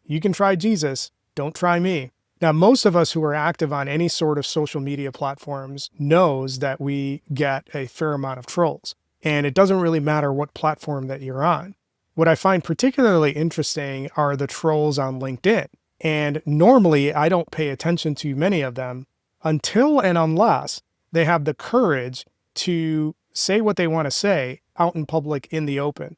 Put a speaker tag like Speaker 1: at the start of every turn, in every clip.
Speaker 1: You can try Jesus, don't try me. Now, most of us who are active on any sort of social media platforms knows that we get a fair amount of trolls, and it doesn't really matter what platform that you're on. What I find particularly interesting are the trolls on LinkedIn, and normally I don't pay attention to many of them until and unless they have the courage to say what they want to say out in public in the open.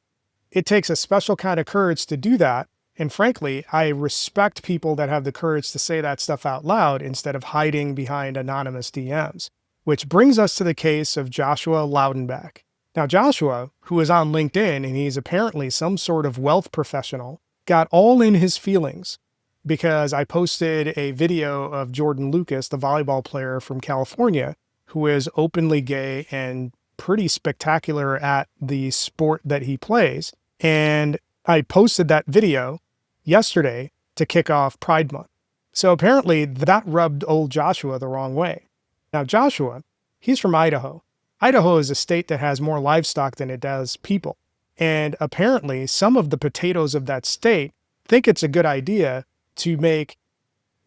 Speaker 1: It takes a special kind of courage to do that. And frankly, I respect people that have the courage to say that stuff out loud instead of hiding behind anonymous DMs. Which brings us to the case of Joshua Loudenbeck. Now, Joshua, who is on LinkedIn and he's apparently some sort of wealth professional, got all in his feelings because I posted a video of Jordan Lucas, the volleyball player from California, who is openly gay and pretty spectacular at the sport that he plays. And I posted that video yesterday to kick off Pride Month. So apparently that rubbed old Joshua the wrong way. Now Joshua, he's from Idaho. Idaho is a state that has more livestock than it does people. And apparently some of the potatoes of that state think it's a good idea to make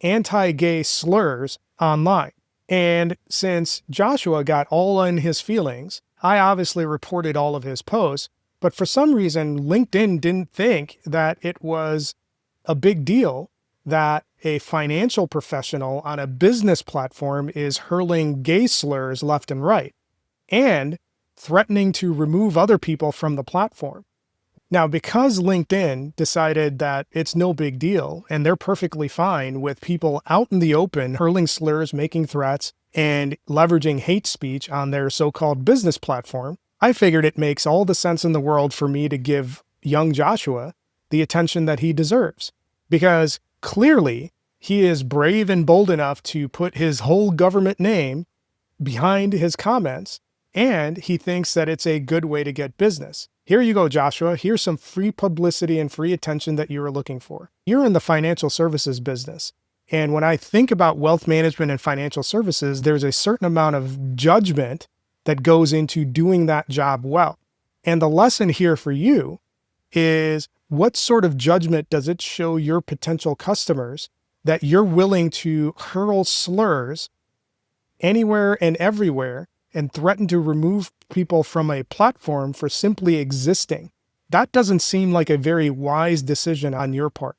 Speaker 1: anti-gay slurs online. And since Joshua got all in his feelings, I obviously reported all of his posts, but for some reason, LinkedIn didn't think that it was a big deal that a financial professional on a business platform is hurling gay slurs left and right and threatening to remove other people from the platform. Now, because LinkedIn decided that it's no big deal and they're perfectly fine with people out in the open hurling slurs, making threats, and leveraging hate speech on their so-called business platform, I figured it makes all the sense in the world for me to give young Joshua the attention that he deserves. Because clearly he is brave and bold enough to put his whole government name behind his comments, and he thinks that it's a good way to get business. Here you go, Joshua. Here's some free publicity and free attention that you were looking for. You're in the financial services business. And when I think about wealth management and financial services, there's a certain amount of judgment that goes into doing that job well. And the lesson here for you is, what sort of judgment does it show your potential customers that you're willing to hurl slurs anywhere and everywhere and threaten to remove people from a platform for simply existing? That doesn't seem like a very wise decision on your part.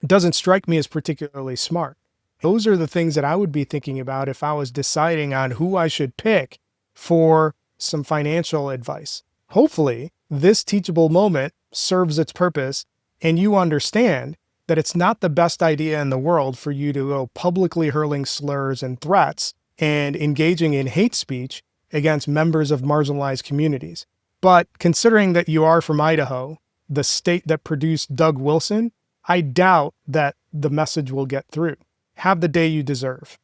Speaker 1: It doesn't strike me as particularly smart. Those are the things that I would be thinking about if I was deciding on who I should pick for some financial advice. Hopefully, this teachable moment serves its purpose and you understand that it's not the best idea in the world for you to go publicly hurling slurs and threats and engaging in hate speech against members of marginalized communities. But considering that you are from Idaho, the state that produced Doug Wilson, I doubt that the message will get through. Have the day you deserve.